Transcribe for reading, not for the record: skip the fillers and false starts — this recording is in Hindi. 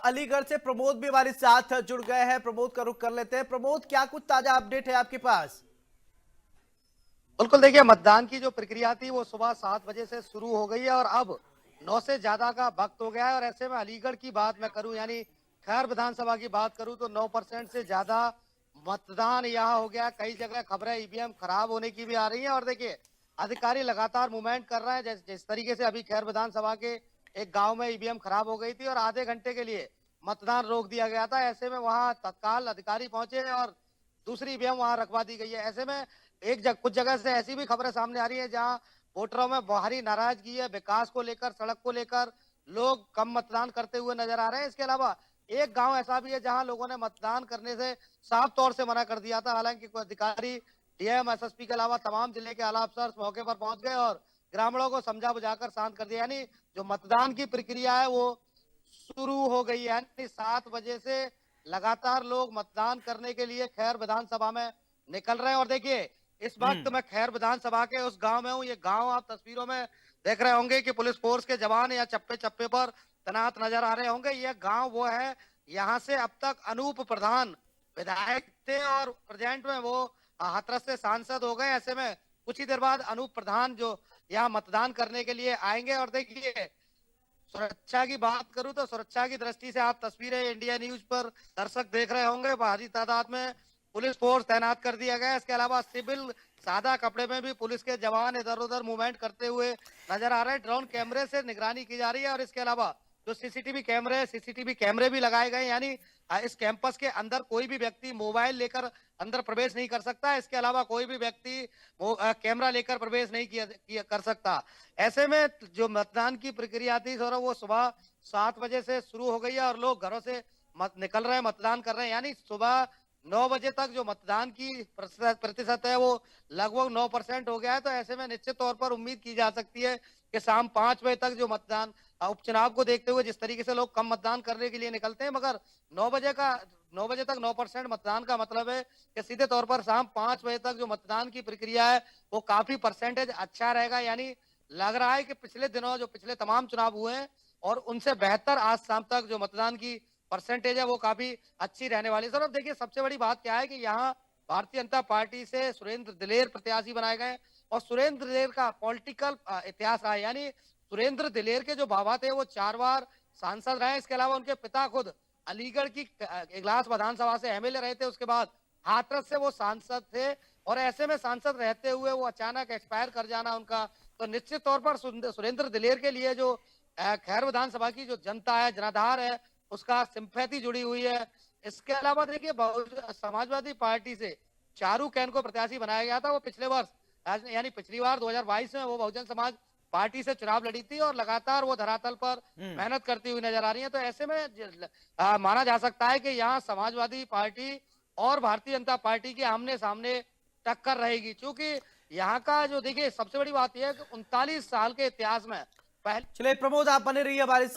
अलीगढ़ से प्रमोद भी हमारे साथ जुड़ गए हैं। प्रमोद का रुख कर लेते हैं। प्रमोद, क्या कुछ ताजा अपडेट है आपके पास? बिल्कुल, देखिए मतदान की जो प्रक्रिया थी वो सुबह 7 बजे से शुरू हो गई है और अब 9 से ज्यादा का वक्त हो गया है। और ऐसे में अलीगढ़ की बात मैं करूं, यानी खैर विधानसभा की बात करूं, तो 9% से ज्यादा मतदान यहाँ हो गया। कई जगह खबरें ईवीएम खराब होने की भी आ रही है। और देखिए, अधिकारी लगातार मूवमेंट कर रहे हैं। जिस तरीके से अभी खैर विधानसभा के एक गाँव में ईवीएम खराब हो गई थी और आधे घंटे के लिए मतदान रोक दिया गया था। ऐसे में वहां तत्काल अधिकारी पहुंचे और दूसरी ईवीएम वहां रखवा दी गई है। ऐसे में कुछ जगह से ऐसी भी खबरें सामने आ रही है जहां वोटरों में भारी नाराजगी है, विकास को लेकर, सड़क को लेकर लोग कम मतदान करते हुए नजर आ रहे हैं। इसके अलावा एक गांव ऐसा भी है जहां लोगों ने मतदान करने से साफ तौर से मना कर दिया था। हालांकि कोई अधिकारी, डीएम, एसएसपी के अलावा तमाम जिले के आला अफसर मौके पर पहुंच गए और ग्रामीणों को समझा बुझाकर शांत कर दिया। यानी जो मतदान की प्रक्रिया है वो शुरू हो गई है। यानी 7 बजे से लगातार लोग मतदान करने के लिए खैर विधानसभा में निकल रहे हैं। और देखिए, इस वक्त मैं खैर विधानसभा के उस गांव में हूँ। ये गांव आप तस्वीरों में देख रहे होंगे कि पुलिस फोर्स के जवान या चप्पे चप्पे पर तैनात नजर आ रहे होंगे। यह गांव वो है, यहाँ से अब तक अनूप प्रधान विधायक थे और प्रेजेंट में वो हाथरस से सांसद हो गए। ऐसे में कुछ ही देर बाद अनूप प्रधान जो यहाँ मतदान करने के लिए आएंगे। और देखिए, सुरक्षा की बात करूं तो सुरक्षा की दृष्टि से आप तस्वीरें इंडिया न्यूज पर दर्शक देख रहे होंगे। भारी तादाद में पुलिस फोर्स तैनात कर दिया गया है। इसके अलावा सिविल सादा कपड़े में भी पुलिस के जवान इधर उधर मूवमेंट करते हुए नजर आ रहे हैं। ड्रोन कैमरे से निगरानी की जा रही है और इसके अलावा जो सीसीटीवी कैमरे भी लगाए गए हैं। यानी इस कैंपस के अंदर कोई भी व्यक्ति मोबाइल लेकर अंदर प्रवेश नहीं कर सकता। इसके अलावा कोई भी व्यक्ति कैमरा लेकर प्रवेश नहीं कर सकता। ऐसे में जो मतदान की प्रक्रिया थी सौरभ, वो सुबह 7 बजे से शुरू हो गई है और लोग घरों से निकल रहे हैं, मतदान कर रहे हैं। यानी सुबह 9 बजे तक जो मतदान की प्रतिशत है वो लगभग 9% हो गया है। तो ऐसे में निश्चित तौर पर उम्मीद की जा सकती है कि शाम 5 बजे तक जो मतदान, उपचुनाव को देखते हुए जिस तरीके से लोग कम मतदान करने के लिए निकलते हैं, मगर 9 बजे तक 9% मतदान का मतलब है कि सीधे तौर पर शाम 5 बजे तक जो मतदान की प्रक्रिया है वो काफी परसेंटेज अच्छा रहेगा। यानी लग रहा है कि पिछले दिनों जो पिछले तमाम चुनाव हुए हैं और उनसे बेहतर आज शाम तक जो मतदान की परसेंटेज है वो काफी अच्छी रहने वाली है। सर, अब देखिए, सबसे बड़ी बात क्या है कि यहाँ भारतीय जनता पार्टी से सुरेंद्र दिलेर प्रत्याशी बनाए गए और सुरेंद्र दिलेर का पॉलिटिकल इतिहास रहा है। यानी सुरेंद्र दिलेर के जो बाबा थे वो 4 बार सांसद रहे। इसके अलावा उनके पिता खुद अलीगढ़ की इगलास विधानसभा से एमएलए रहे थे। उसके बाद हाथरस से वो सांसद थे और ऐसे में सांसद रहते हुए वो अचानक एक्सपायर कर जाना उनका, तो निश्चित तौर पर सुरेंद्र दिलेर के लिए जो खैर विधानसभा की जो जनता है, जनाधार है, उसका सिंपैथी जुड़ी हुई है। इसके अलावा देखिए, समाजवादी पार्टी से चारू कैन को प्रत्याशी बनाया गया था। वो पिछले वर्ष यानी पिछली बार 2022 में वो बहुजन समाज पार्टी से चुनाव लड़ी थी और लगातार वो धरातल पर मेहनत करती हुई नजर आ रही है। तो ऐसे में माना जा सकता है कि यहाँ समाजवादी पार्टी और भारतीय जनता पार्टी की आमने सामने टक्कर रहेगी। क्योंकि यहाँ का जो, देखिए, सबसे बड़ी बात यह है कि 39 साल के इतिहास में पहले। चलिए प्रमोद, आप बने रहिए हमारे साथ।